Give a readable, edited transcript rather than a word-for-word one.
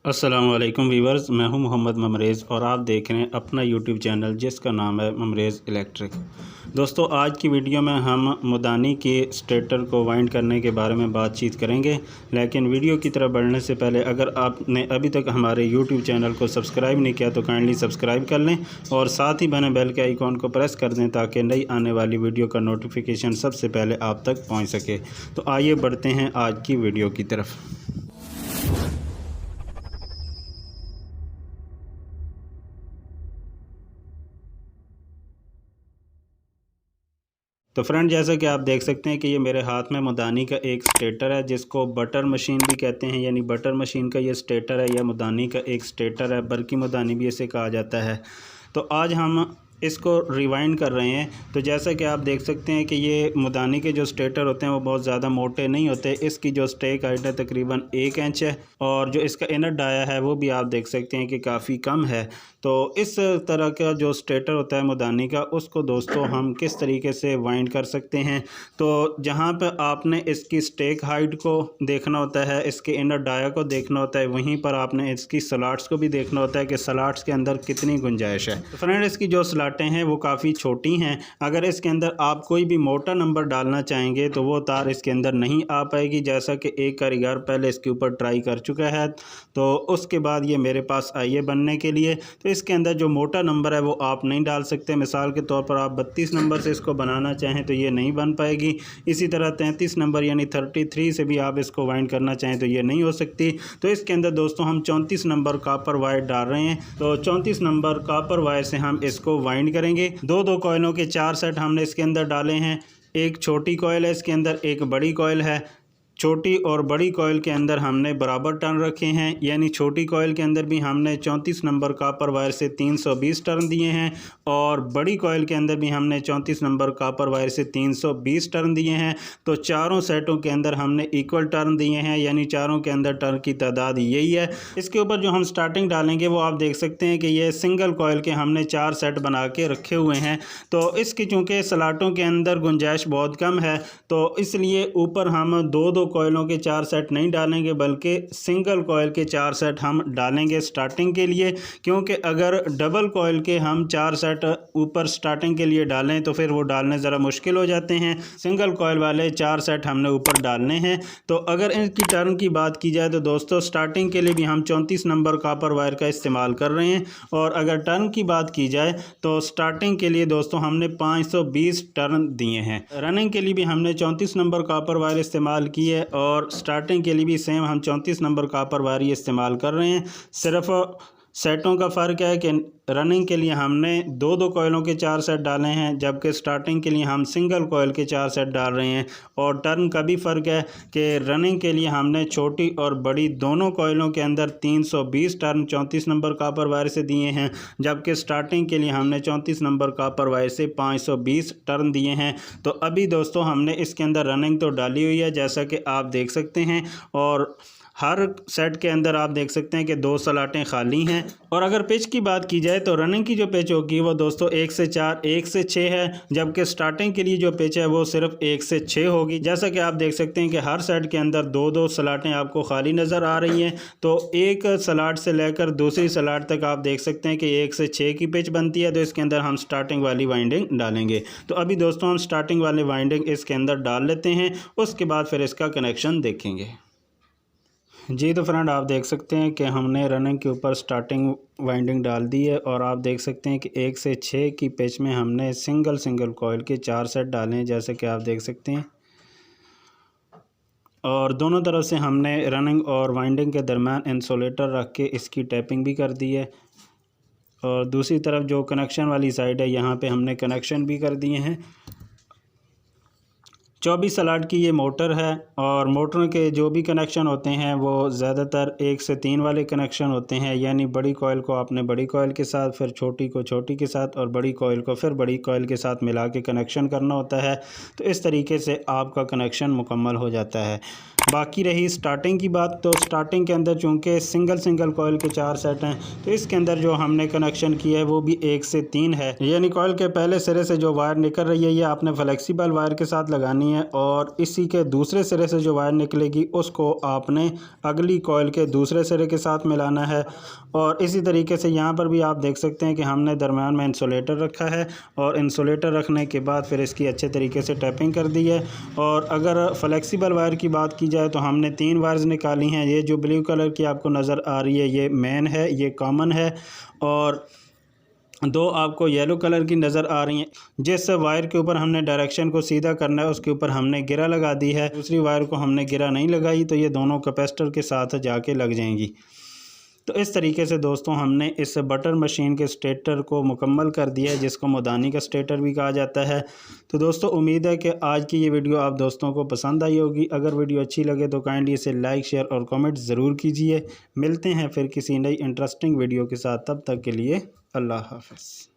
अस्सलामुअलैकुम वीवर्स, मैं हूं मोहम्मद ममरेज़ और आप देख रहे हैं अपना यूट्यूब चैनल जिसका नाम है ममरेज़ इलेक्ट्रिक। दोस्तों, आज की वीडियो में हम मुदानी के स्टेटर को वाइंड करने के बारे में बातचीत करेंगे। लेकिन वीडियो की तरफ बढ़ने से पहले अगर आपने अभी तक हमारे यूट्यूब चैनल को सब्सक्राइब नहीं किया तो काइंडली सब्सक्राइब कर लें और साथ ही बने बेल के आइकॉन को प्रेस कर दें ताकि नई आने वाली वीडियो का नोटिफिकेशन सबसे पहले आप तक पहुँच सके। तो आइए बढ़ते हैं आज की वीडियो की तरफ। तो फ्रेंड, जैसा कि आप देख सकते हैं कि ये मेरे हाथ में मुदानी का एक स्टेटर है जिसको बटर मशीन भी कहते हैं, यानी बटर मशीन का ये स्टेटर है या मुदानी का एक स्टेटर है, बरकी मुदानी भी इसे कहा जाता है। तो आज हम इसको रिवाइंड कर रहे हैं। तो जैसा कि आप देख सकते हैं कि ये मुदानी के जो स्टेटर होते हैं वो बहुत ज़्यादा मोटे नहीं होते। इसकी जो स्टेक हाइट है तकरीबन 1 इंच है और जो इसका इनर डाया है वो भी आप देख सकते हैं कि काफ़ी कम है। तो इस तरह का जो स्टेटर होता है मुदानी का, उसको दोस्तों हम किस तरीके से वाइंड कर सकते हैं। तो जहाँ पर आपने इसकी स्टेक हाइट को देखना होता है, इसके इनर डाया को देखना होता है, वहीं पर आपने इसकी स्लॉट्स को भी देखना होता है कि स्लॉट्स के अंदर कितनी गुंजाइश है। तो फ्रेंड, इसकी जो स्लॉटें हैं वो काफ़ी छोटी हैं। अगर इसके अंदर आप कोई भी मोटा नंबर डालना चाहेंगे तो वो तार इसके अंदर नहीं आ पाएगी, जैसा कि एक कारीगर पहले इसके ऊपर ट्राई कर चुका है। तो उसके बाद ये मेरे पास आई है बनने के लिए। तो इसके अंदर जो मोटा नंबर है वो आप नहीं डाल सकते। मिसाल के तौर पर आप 32 नंबर से इसको बनाना चाहें तो ये नहीं बन पाएगी। इसी तरह 33 नंबर यानी 33 से भी आप इसको वाइंड करना चाहें तो ये नहीं हो सकती। तो इसके अंदर दोस्तों हम 34 नंबर कॉपर वायर डाल रहे हैं। तो 34 नंबर कॉपर वायर से हम इसको वाइंड करेंगे। दो कॉइलों के 4 सेट हमने इसके अंदर डाले हैं। एक छोटी कॉइल है इसके अंदर, एक बड़ी कॉइल है। छोटी और बड़ी कॉइल के अंदर हमने बराबर टर्न रखे हैं, यानी छोटी कॉइल के अंदर भी हमने 34 नंबर कॉपर वायर से 320 टर्न दिए हैं और बड़ी कॉइल के अंदर भी हमने 34 नंबर कॉपर वायर से 320 टर्न दिए हैं। तो चारों सेटों के अंदर हमने इक्वल टर्न दिए हैं, यानी चारों के अंदर टर्न की तादाद यही है। इसके ऊपर जो हम स्टार्टिंग डालेंगे वो आप देख सकते हैं कि ये सिंगल कॉइल के हमने 4 सेट बना के रखे हुए हैं। तो इसकी चूँकि स्लॉटों के अंदर गुंजाइश बहुत कम है तो इसलिए ऊपर हम दो कॉइलों के 4 सेट नहीं डालेंगे बल्कि सिंगल कॉइल के 4 सेट हम डालेंगे स्टार्टिंग के लिए। क्योंकि अगर डबल कॉइल के हम 4 सेट ऊपर स्टार्टिंग के लिए डालें तो फिर वो डालने ज़रा मुश्किल हो जाते हैं। सिंगल कॉइल वाले 4 सेट हमने ऊपर डालने हैं। तो अगर इनकी टर्न की बात की जाए तो दोस्तों स्टार्टिंग के लिए भी हम 34 नंबर कॉपर वायर का इस्तेमाल कर रहे हैं और अगर टर्न की बात की जाए तो स्टार्टिंग के लिए दोस्तों हमने 520 टर्न दिए हैं। रनिंग के लिए भी हमने 34 नंबर कॉपर वायर इस्तेमाल किए और स्टार्टिंग के लिए भी सेम हम 34 नंबर कॉपर वायर ही इस्तेमाल कर रहे हैं। सिर्फ सेटों का फ़र्क है कि रनिंग के लिए हमने दो कॉइलों के 4 सेट डाले हैं जबकि स्टार्टिंग के लिए हम सिंगल कॉइल के 4 सेट डाल रहे हैं। और टर्न का भी फ़र्क है कि रनिंग के लिए हमने छोटी और बड़ी दोनों कॉइलों के अंदर 320 टर्न 34 नंबर कॉपर वायर से दिए हैं, जबकि स्टार्टिंग के लिए हमने 34 नंबर कॉपर वायर से 520 टर्न दिए हैं। तो अभी दोस्तों हमने इसके अंदर रनिंग तो डाली हुई है जैसा कि आप देख सकते हैं और हर सेट के अंदर आप देख सकते हैं कि 2 स्लॉटें खाली हैं। और अगर पिच की बात की जाए तो रनिंग की जो पिच होगी वो दोस्तों 1 से 4 1 से 6 है, जबकि स्टार्टिंग के लिए जो पिच है वो सिर्फ 1 से 6 होगी। जैसा कि आप देख सकते हैं कि हर सेट के अंदर दो स्लॉटें आपको खाली नज़र आ रही हैं। तो एक स्लॉट से लेकर दूसरी स्लॉट तक आप देख सकते हैं कि 1 से 6 की पिच बनती है। तो इसके अंदर हम स्टार्टिंग वाली वाइंडिंग डालेंगे। तो अभी दोस्तों हम स्टार्टिंग वाली वाइंडिंग इसके अंदर डाल लेते हैं, उसके बाद फिर इसका कनेक्शन देखेंगे। जी तो फ्रेंड, आप देख सकते हैं कि हमने रनिंग के ऊपर स्टार्टिंग वाइंडिंग डाल दी है और आप देख सकते हैं कि 1 से 6 की पिच में हमने सिंगल कॉइल के 4 सेट डाले हैं जैसे कि आप देख सकते हैं। और दोनों तरफ से हमने रनिंग और वाइंडिंग के दरम्यान इंसुलेटर रख के इसकी टैपिंग भी कर दी है। और दूसरी तरफ जो कनेक्शन वाली साइड है यहाँ पे हमने कनेक्शन भी कर दिए हैं। 24 स्लॉट की ये मोटर है और मोटर के जो भी कनेक्शन होते हैं वो ज़्यादातर 1 से 3 वाले कनेक्शन होते हैं, यानी बड़ी कॉइल को आपने बड़ी कॉइल के साथ, फिर छोटी को छोटी के साथ और बड़ी कॉइल को फिर बड़ी कॉइल के साथ मिला के कनेक्शन करना होता है। तो इस तरीके से आपका कनेक्शन मुकम्मल हो जाता है। बाकी रही स्टार्टिंग की बात, तो स्टार्टिंग के अंदर चूँकि सिंगल कॉइल के 4 सेट हैं तो इसके अंदर जो हमने कनेक्शन किया है वो भी 1 से 3 है, यानी कॉइल के पहले सिरे से जो वायर निकल रही है ये आपने फ्लेक्सिबल वायर के साथ लगानी करनी है और इसी के दूसरे सिरे से जो वायर निकलेगी उसको आपने अगली कॉइल के दूसरे सिरे के साथ मिलाना है। और इसी तरीके से यहाँ पर भी आप देख सकते हैं कि हमने दरम्यान में इंसुलेटर रखा है और इंसुलेटर रखने के बाद फिर इसकी अच्छे तरीके से टैपिंग कर दी है। और अगर फ्लेक्सिबल वायर की बात की जाए तो हमने 3 वायर्स निकाली हैं। ये जो ब्लू कलर की आपको नज़र आ रही है ये मेन है, ये कॉमन है, और 2 आपको येलो कलर की नज़र आ रही हैं। जिस वायर के ऊपर हमने डायरेक्शन को सीधा करना है उसके ऊपर हमने गिरा लगा दी है। दूसरी वायर को हमने गिरा नहीं लगाई तो ये दोनों कैपेसिटर के साथ जाके लग जाएंगी। तो इस तरीके से दोस्तों हमने इस बटर मशीन के स्टेटर को मुकम्मल कर दिया है, जिसको मदानी का स्टेटर भी कहा जाता है। तो दोस्तों उम्मीद है कि आज की ये वीडियो आप दोस्तों को पसंद आई होगी। अगर वीडियो अच्छी लगे तो काइंडली इसे लाइक, शेयर और कमेंट ज़रूर कीजिए। मिलते हैं फिर किसी नई इंटरेस्टिंग वीडियो के साथ, तब तक के लिए अल्लाह हाफ़िज़।